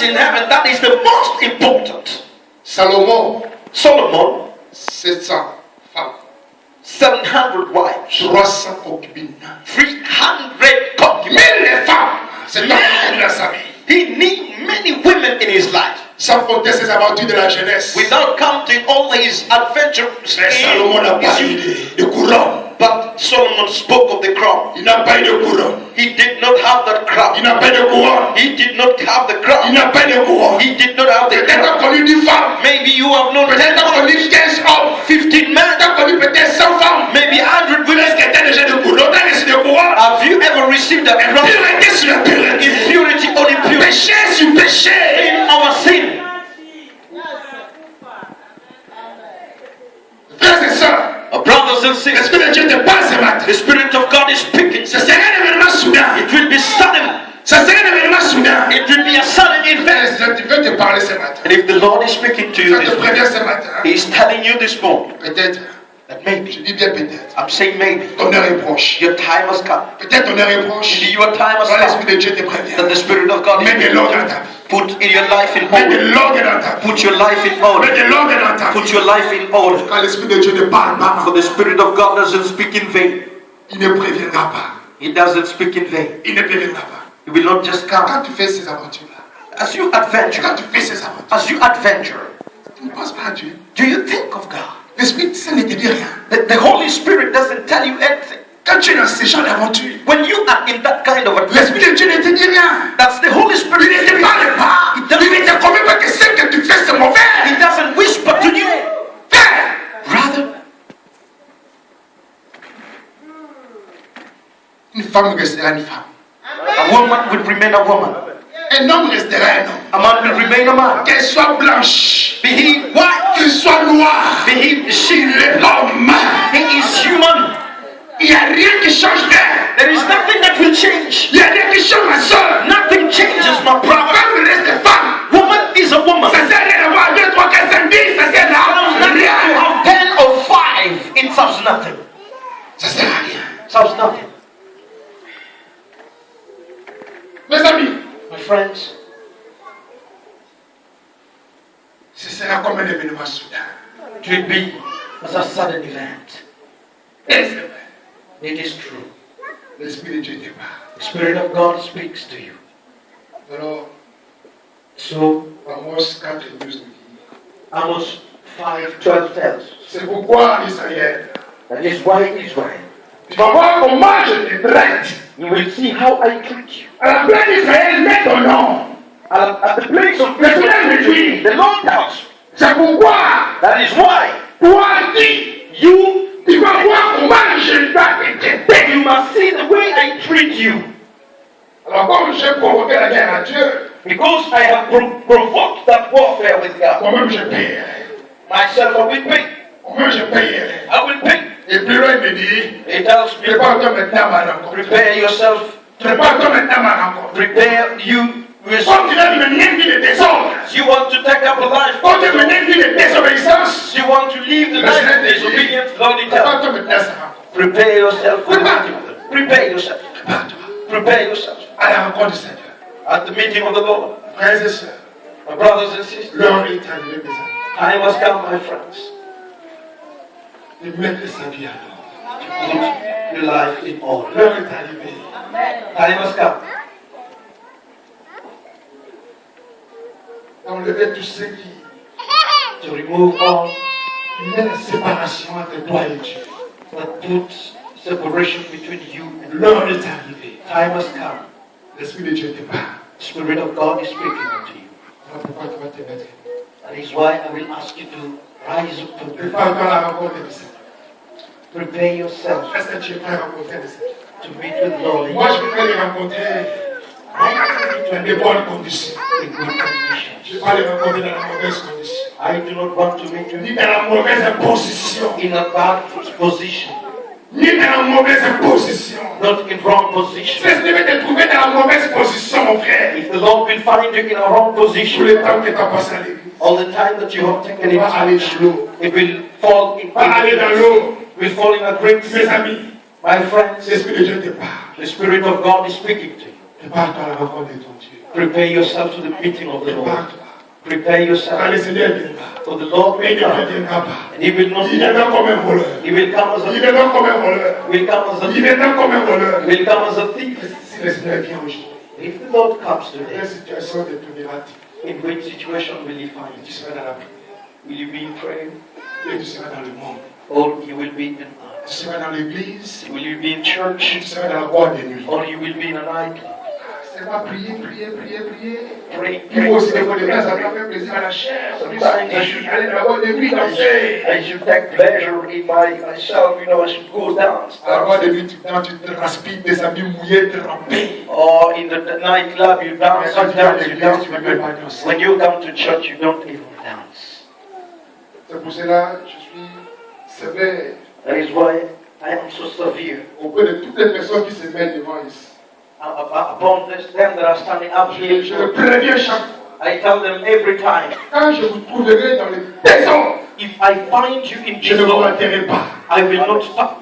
is in heaven, that is the most important. Solomon, 700 femmes. 700 wives. 300 concubines. 300 concubines. 1000 femmes. C'est un homme dans sa vie. He needs many women in his life. Sans compter ses aventures de la jeunesse. Without counting all his adventures. Mais Salomon n'a pas eu de couronne. But Solomon spoke of the crown. Il n'a pas eu de couronne. He did not have that crown. Il n'a pas eu de couronne. He did not have the crown. Il n'a pas eu de couronne. He did not have the Peut-être crown. connu 10 femmes. Maybe you have known Peut-être 10 connu women, 15 hommes. 15 men, Peut-être connu peut-être 100 femmes. maybe 100 women. Est-ce que tu as déjà de couronne? Tu as reçu de couronne? Have you ever received a crown? Pureté sur la pureté. Impurity on impurity. Péché sur péché. Sin over sin. Frères et sœurs, Brothers and sisters, l'Esprit de Dieu te parle ce matin. the Spirit of God is speaking. Ce serait un événement soudain. It will be sudden. Ce serait un événement soudain. It will be a sudden event. Tu veux te parler ce matin. And if the Lord is speaking to you, Je te préviens ce matin. He is telling you this morning Peut-être, that je maybe, dis bien peut-être, I'm saying maybe, ton heure est proche. your time has come. Peut-être ton heure est proche. Maybe your time has Quand come. l'Esprit de Dieu te prévient. That the Spirit of God is Mets de speaking l'ordre to dans you. ta vie. Put in your life in Mets de order. l'ordre dans ta vie. Put your life in order. Mets de l'ordre dans ta Put vie. your life in order. Quand l'Esprit de Dieu ne parle pas, For the Spirit of God doesn't speak in vain. il ne préviendra pas. He doesn't speak in vain. Il ne préviendra pas. He will not just come. Quand tu fais ces aventures-là, As you adventure, quand tu fais ces aventures, as you adventure, tu ne penses pas à Dieu. do you think of God? L'Esprit Saint ne te dit rien. The Holy Spirit doesn't tell you anything. Quand tu es dans ces genres d'aventure, When you are in that kind of adventure, l'Esprit de Dieu ne te dit rien. that's the Holy Spirit. Il ne te parle pas. He Il doesn't, ne te convainc pas que ce que tu fais c'est mauvais. he doesn't whisper to you. Fais. Rather, Une femme restera une femme. a woman will remain a woman. Un homme restera un homme. A man will remain a man. Qu'elle soit blanche, Be he white, qu'il soit noir, be he she, il est homme. he is human. Il n'y a rien qui change d'elle. There is nothing that will change. Il n'y a rien qui change ma soeur. Nothing changes, my brother. Femme reste femme. Woman is a woman. Ça sert à rien d'avoir 2, 3, 4, 5, 10. Ça sert à Nothing to rien. have 10 or 5. It serves nothing. Ça sert à rien. Serves nothing. Mes amis, My friends, ce sera comme un événement soudain. it will be as a sudden event. Et c'est vrai. It is true. L'Esprit de Dieu te parle. The Spirit of God speaks to you. Alors, So, Amos 4 et 12 nous dit, Amos 5:12 tells, c'est pourquoi Israël, that is why Israel, tu vas voir comment je te traite. you will see how I treat you. À la place d'Israël, mets ton nom. At the place of Le Seigneur me dit, the Lord tells, c'est pourquoi that is why toi dis, you tu vas voir comment je dois te traiter. you must see the way I treat you. Alors comme j'ai provoqué la guerre à Dieu, Because I have provoked that warfare with God. moi-même je paierai. Myself, I will pay. Moi-même je paierai. I will pay. Et puis là, il me dit, It tells me, prépare-toi maintenant ma rencontre. prepare yourself. Prépare-toi maintenant ma rencontre. Prepare you. Quand tu veux mener une vie de désordre, You want to take up a life. quand tu veux mener une vie de désobéissance, You want to leave the life of disobedience. Lord, it tells. prépare-toi maintenant à sa rencontre. Prepare yourself for the meeting with Him. Prepare yourself. Prépare-toi Prepare yourself à la rencontre du Seigneur. at the meeting of the Lord. Frères et sœurs, My brothers and sisters, l'heure est arrivée, mes amis, time has come, my friends, de mettre sa vie à l'ordre. to put your life in order. L'heure est arrivée Time has come d'enlever tout ce qui to remove all met la séparation entre toi et Dieu. that puts separation between you and God. L'heure est arrivée. Time has come. L'Esprit de Dieu te parle. The Spirit of God is speaking unto you. Voilà pourquoi tu vas te mettre. That is why I will ask you to rise up to Prépare-toi à la rencontre du Seigneur. prepare yourself Est-ce que tu es prêt à rencontrer le Seigneur? to meet with the Lord Moi, je voudrais les rencontrer I want dans you de bonnes conditions. to in good Je ne conditions. vais pas les rencontrer dans la mauvaise condition. I do not want to meet Ni you dans la mauvaise position. in a bad position, Ni dans la mauvaise position. not in wrong position. Si tu veux te trouver dans la mauvaise position, mon frère, If the Lord will find you in a wrong tout position, le temps que tu as passé à l'église, all the time that you have taken tu vas aller it, dans l'eau. it will fall in, Va aller dans l'eau. will fall in a great Mes sin. amis, My friends, l'Esprit de Dieu te parle. the Spirit of God is speaking to you. Prépare-toi à la rencontre de ton Dieu. Prepare yourself to the meeting of the Lord. Prépare-toi. Prepare Quand yourself le Seigneur viendra, for the Lord il will ne come. viendra pas. And he will not Il viendra comme un voleur. He will come as a Il viendra comme un voleur. will come as a Il viendra comme un voleur. will come as a thief. Si le Seigneur vient aujourd'hui, If the Lord comes quelle today, situation te trouvera-t-il? in which situation will he find Tu you? seras dans la prière. Will you be in prayer? Et tu seras dans le monde. Or you will be in Tu seras dans l'église. will you be in Tu church? seras dans la boîte de nuit. Or you will be in a nightclub? C'est pas prier, prier, prier, prier. Pray, Il pray. faut aussi des fois, ça doit faire plaisir à la chair. Ça doit aller dans la boîte de nuit danser. I should take pleasure in myself, I should go dance. À la boîte de nuit, tu te transpires, tes habits mouillés, trempés. Or in the nightclub, you dance, Quand you tu viens à dance, you l'église, dance. tu ne peux pas danser. When you come to church, you don't even dance. C'est pour cela que je suis sévère That is why I am so severe auprès de toutes les personnes qui se mettent devant ici. upon them that are standing up here. Je le préviens chaque fois. I tell them every time, Quand je vous trouverai dans les désordres, if I find you in je ne vous disorder, raterai pas. I will not stop.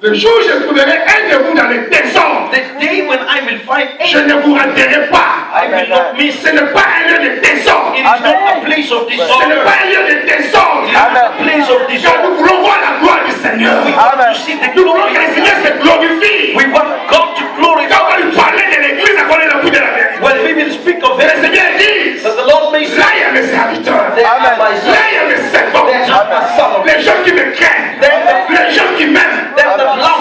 Le jour où je trouverai un de vous dans les désordres, The day when I will find je any, ne vous raterai pas. I will not miss. Ce n'est pas un lieu de désordre. It is not a place of Ce n'est disorder. pas un lieu de désordre. It is not a place of Car disorder. nous voulons voir la gloire du Seigneur. We want to see the Nous voulons glory que le of Seigneur God. se glorifie. We want God to glorify. Quand on lui parlait de l'église, on connaît le bout de la vérité. When we will speak of Le it, Seigneur dit, that the Lord may say, là il y a mes serviteurs. they are my Là sons, il y a mes servants. they are my sons. Les gens qui me craignent. Les gens qui m'aiment.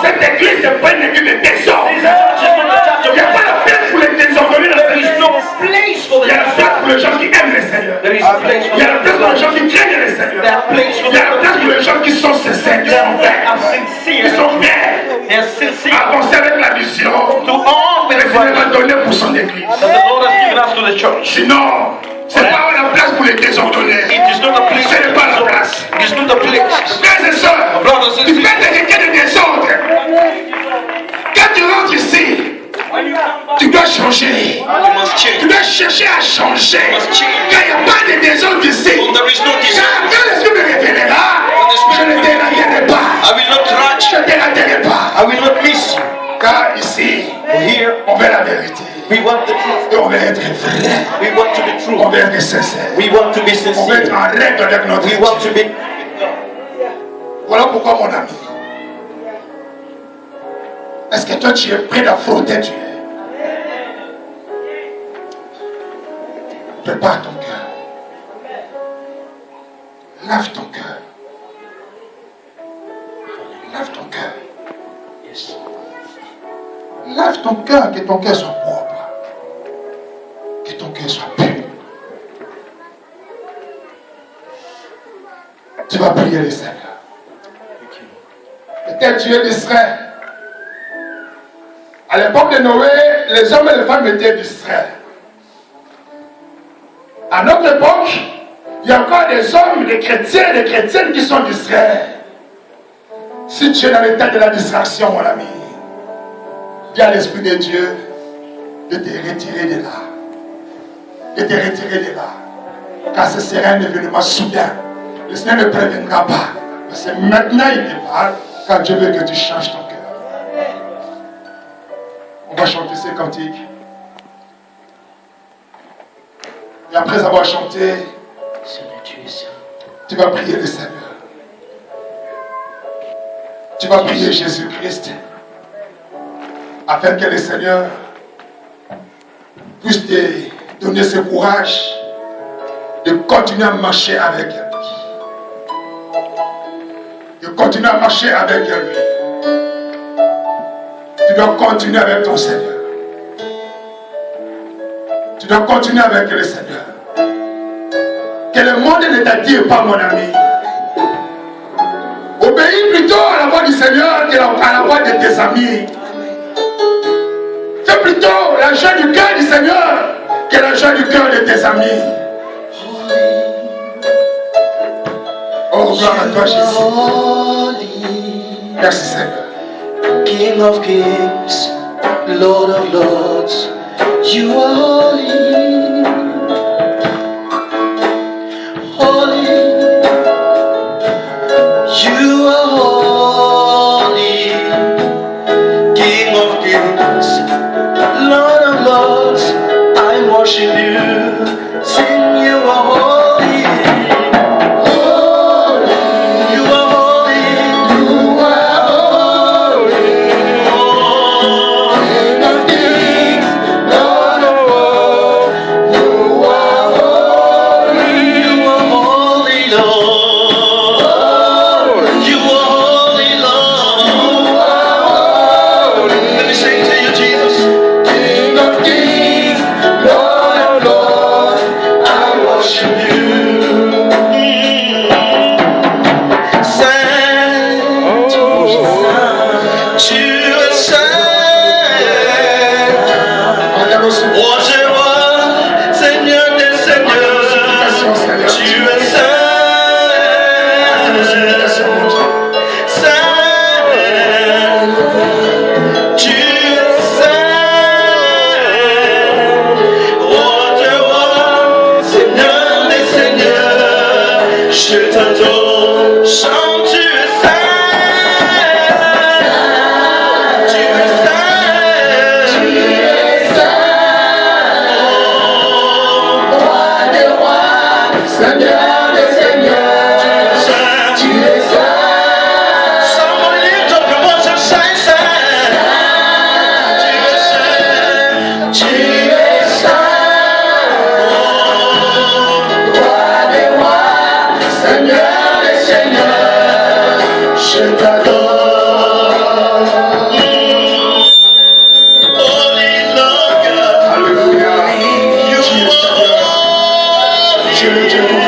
Cette église n'est pas une église de désordre. This church is not a church Il of n'y a pas de place pour les désordonnés dans There cette is église. no place for Il y a la place the pour les gens qui aiment le Seigneur. There is a place for Il y a la place pour les gens the qui craignent le Seigneur. There are place for Il y a la place pour les gens qui sont sincères, qui sont that are vrais, qui sincere. sont fiers. They are sincere Avancer avec la vision to all que the le Seigneur va that donner pour son église. the Lord has given us to the church. Sinon, ce n'est pas la place pour les désordonnés. It is not a place. Ce n'est pas la place. It is not a place. Frères et sœurs, Brothers and tu peux sisters, être quelqu'un de désordre. Quand tu rentres ici, tu dois changer. you must Tu change. dois chercher à changer. must change. Quand il n'y a pas de désordre ici, There is no disorder. quand l'esprit me révélera, je ne déraillerai pas. I will not Je run. ne déraillerai pas. I will not miss you. Car ici, Here, on veut la vérité. we want the truth. Et on veut être vrai. We want to be On true. veut être sincère. We want to be On veut être sincere. en règle avec notre We Dieu. want to be. Voilà pourquoi, mon ami, est-ce que toi tu es prêt d'affronter Dieu? Prépare ton cœur. Lave ton cœur. Lave ton cœur. Yes. Lave ton cœur, que ton cœur soit propre. Que ton cœur soit pur. Tu vas prier le Seigneur. Peut-être Dieu d'Israël. À l'époque de Noé, les hommes et les femmes étaient d'Israël. À notre époque, il y a encore des hommes, des chrétiens et des chrétiennes qui sont d'Israël. Si tu es dans l'état de la distraction, mon ami, dis à l'Esprit de Dieu de te retirer de là. De te retirer de là. Car ce sera un événement soudain. Le Seigneur ne préviendra pas. Parce que maintenant il te parle, car Dieu veut que tu changes ton cœur. On va chanter ces cantiques. Et après avoir chanté, tu vas prier le Seigneur. Tu vas prier Jésus-Christ. Afin que le Seigneur puisse te donner ce courage de continuer à marcher avec lui. De continuer à marcher avec lui. Tu dois continuer avec ton Seigneur. Tu dois continuer avec le Seigneur. Que le monde ne t'attire pas, mon ami. Obéis plutôt à la voix du Seigneur qu'à la voix de tes amis. Fais plutôt la joie du cœur du Seigneur que la joie du cœur de tes amis. Oh, gloire à toi, Jésus. Merci, Seigneur. King of kings, Lord of lords, you are holy, holy, you are holy, King of kings, Lord of lords. Dieu, Dieu.